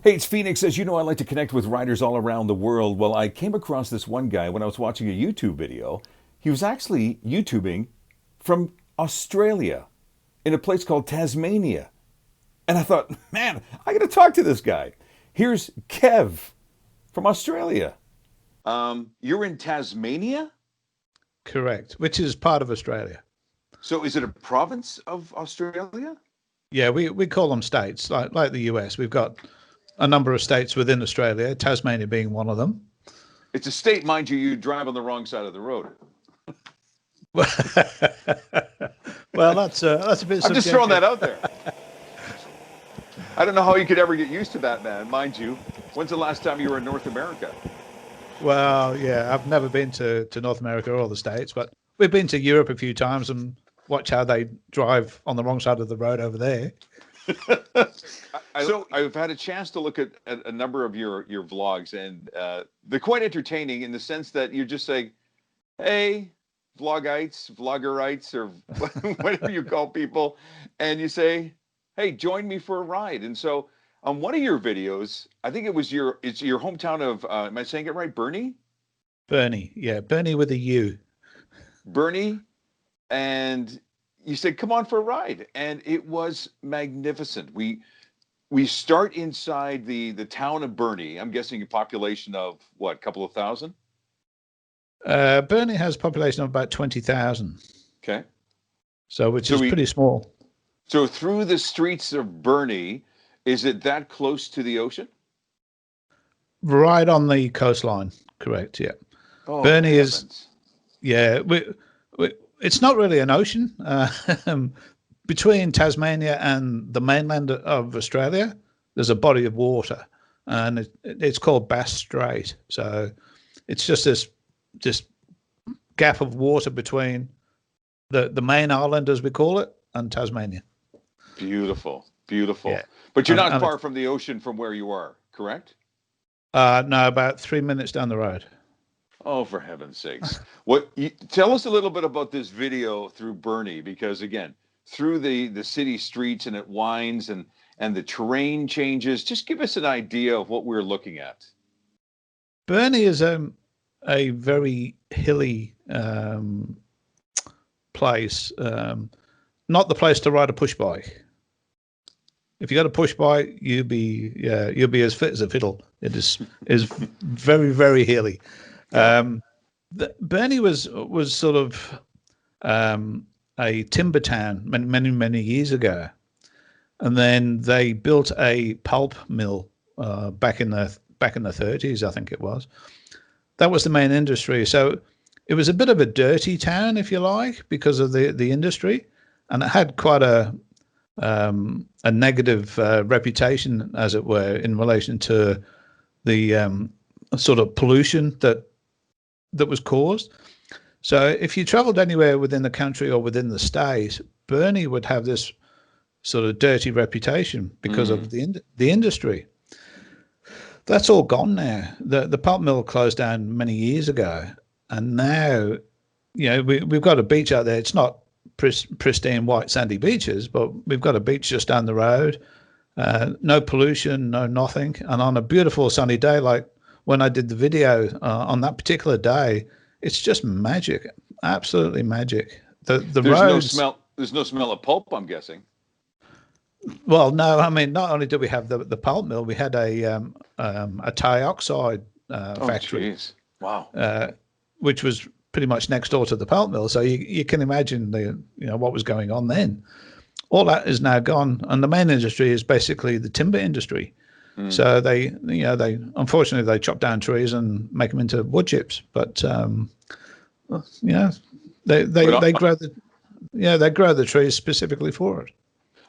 Hey, it's Phoenix. As you know, I like to connect with riders all around the world. Well, I came across this one guy when I was watching a YouTube video. He was actually YouTubing from Australia in a place called Tasmania. And I thought, man, I got to talk to this guy. Here's Kev from Australia. You're in Tasmania? Correct, which is part of Australia. So is it a province of Australia? Yeah, we call them states, like the US. We've got a number of states within Australia, Tasmania being one of them. It's a state, mind you, you drive on the wrong side of the road. Well, that's a bit subjective. I'm just throwing that out there. I don't know how you could ever get used to that, man, mind you. When's the last time you were in North America? Well, yeah, I've never been to North America or the States, but we've been to Europe a few times and watch how they drive on the wrong side of the road over there. So I've had a chance to look at a number of your vlogs, and they're quite entertaining in the sense that you're just saying, hey, vlogites, vloggerites, or whatever you call people, and you say, hey, join me for a ride. And so on one of your videos, I think it's your hometown of, am I saying it right, Burnie? Burnie, yeah, Burnie with a U. Burnie, and you said, come on for a ride. And it was magnificent. We start inside the town of Burnie. I'm guessing a population of what, a couple of thousand? Burnie has a population of about 20,000. Okay. Which is pretty small. So through the streets of Burnie, is it that close to the ocean? Right on the coastline, correct, yeah. Oh, Burnie heavens. is, yeah, it's not really an ocean. Between Tasmania and the mainland of Australia, there's a body of water, and it's called Bass Strait. So it's just this gap of water between the main island, as we call it, and Tasmania. Beautiful, beautiful. Yeah. But you're not far from the ocean from where you are, correct? No, about 3 minutes down the road. Oh, for heaven's sakes. Tell us a little bit about this video through Burnie, because again, through the city streets, and it winds, and the terrain changes. Just give us an idea of what we're looking at. Burnie is a very hilly place. Not the place to ride a push bike. If you got a push bike, you'll be as fit as a fiddle. It is very, very hilly. Burnie was sort of a timber town many years ago, and then they built a pulp mill back in the 30s, I think it was. That was the main industry. So it was a bit of a dirty town, if you like, because of the industry, and it had quite a negative reputation, as it were, in relation to the sort of pollution that was caused. So if you traveled anywhere within the country or within the state, Burnie would have this sort of dirty reputation because of the industry. That's all gone now. The pulp mill closed down many years ago, and now, we've got a beach out there. It's not pristine white sandy beaches, but we've got a beach just down the road. No pollution, no nothing, and on a beautiful sunny day like when I did the video on that particular day, it's just magic, absolutely magic. There's roads, there's no smell of pulp, I'm guessing. Well, no, I mean, not only did we have the pulp mill, we had a dioxide factory. Geez. Wow. Which was pretty much next door to the pulp mill. So you can imagine what was going on then. All that is now gone, and the main industry is basically the timber industry. So they unfortunately they chop down trees and make them into wood chips. But they grow the trees specifically for it.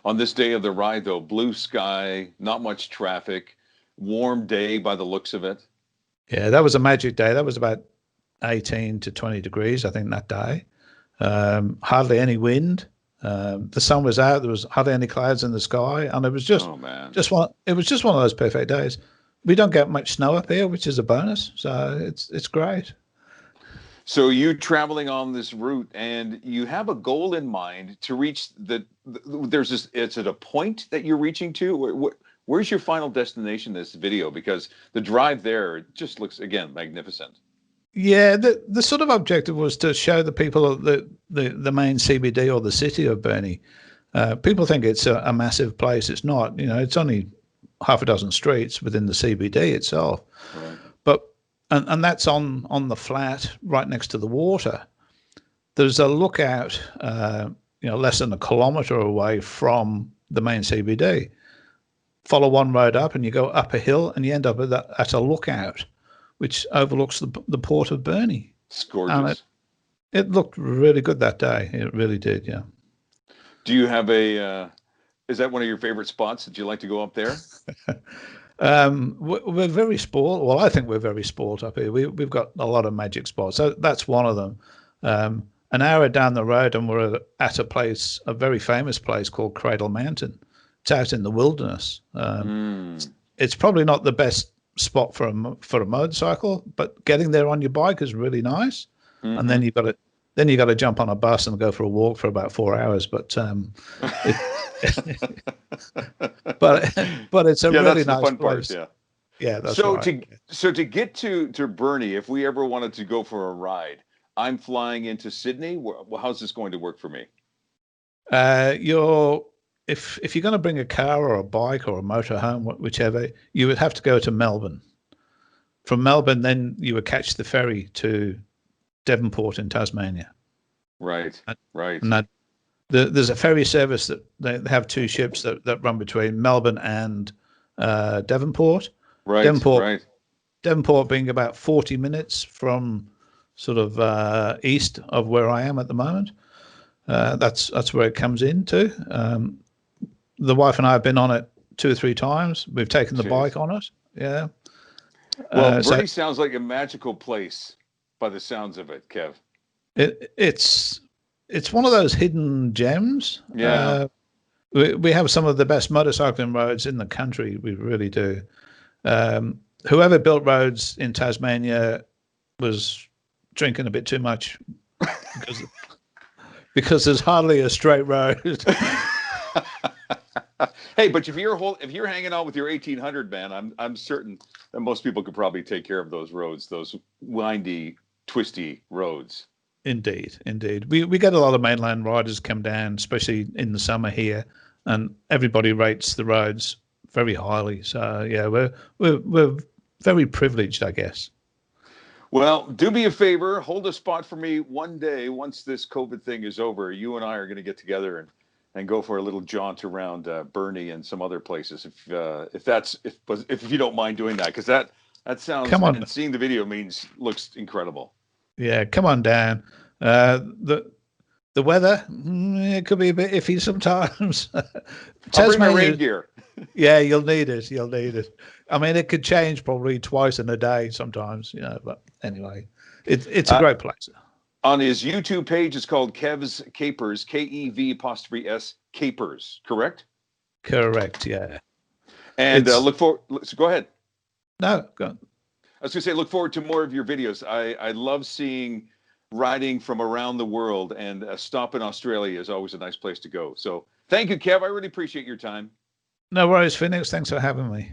On this day of the ride, though, blue sky, not much traffic, warm day by the looks of it. Yeah, that was a magic day. That was about 18 to 20 degrees, I think, that day. Hardly any wind. The sun was out. There was hardly any clouds in the sky, and it was just one of those perfect days. We don't get much snow up here, which is a bonus. So it's great. So you're traveling on this route, and you have a goal in mind to reach there's this. Is it a point that you're reaching to? Where's your final destination in this video? Because the drive there just looks, again, magnificent. Yeah, the sort of objective was to show the people of the main CBD or the city of Burnie. People think it's a massive place. It's not. You know, it's only half a dozen streets within the CBD itself. Right. But and that's on the flat right next to the water. There's a lookout, less than a kilometre away from the main CBD. Follow one road up, and you go up a hill, and you end up at a lookout, which overlooks the port of Burnie. It's gorgeous. It looked really good that day. It really did, yeah. Do you have is that one of your favorite spots? Did you like to go up there? We're very spoiled. Well, I think we're very spoiled up here. We've got a lot of magic spots. So that's one of them. An hour down the road, and we're at a very famous place called Cradle Mountain. It's out in the wilderness. It's probably not the best spot for a motorcycle, but getting there on your bike is really nice. Mm-hmm. And then you've got to jump on a bus and go for a walk for about 4 hours. But but it's a really nice fun place. Part, yeah, that's so right. So to get to Burnie, if we ever wanted to go for a ride, I'm flying into Sydney. Well, how's this going to work for me? If you're going to bring a car or a bike or a motorhome, whichever, you would have to go to Melbourne. From Melbourne, then you would catch the ferry to Devonport in Tasmania. Right, right. And there's a ferry service that they have two ships that run between Melbourne and Devonport. Right, Devonport being about 40 minutes from sort of east of where I am at the moment. That's where it comes into. The wife and I have been on it 2 or 3 times. We've taken the bike on it. Yeah. Well, Burnie sounds like a magical place by the sounds of it, Kev. It's one of those hidden gems. Yeah. We have some of the best motorcycling roads in the country. We really do. Whoever built roads in Tasmania was drinking a bit too much because there's hardly a straight road. Hey, but if you're hanging out with your 1800, man, I'm certain that most people could probably take care of those roads, those windy, twisty roads. Indeed. We get a lot of mainland riders come down, especially in the summer here, and everybody rates the roads very highly. So yeah, we're very privileged, I guess. Well, do me a favor, hold a spot for me one day. Once this COVID thing is over, you and I are going to get together and go for a little jaunt around Burnie and some other places, if you don't mind doing that, because that sounds. Come on. And seeing the video looks incredible. Yeah, come on down. The weather, it could be a bit iffy sometimes. I'll bring my rain gear. Yeah, you'll need it. I mean, it could change probably twice in a day sometimes, but anyway, it's a great place. On his YouTube page, it's called Kev's Capers, KEV''S Capers, correct? Correct, yeah. And look forward. So go ahead. No, go on. I was going to say, look forward to more of your videos. I love seeing riding from around the world, and a stop in Australia is always a nice place to go. So thank you, Kev. I really appreciate your time. No worries, Phoenix. Thanks for having me.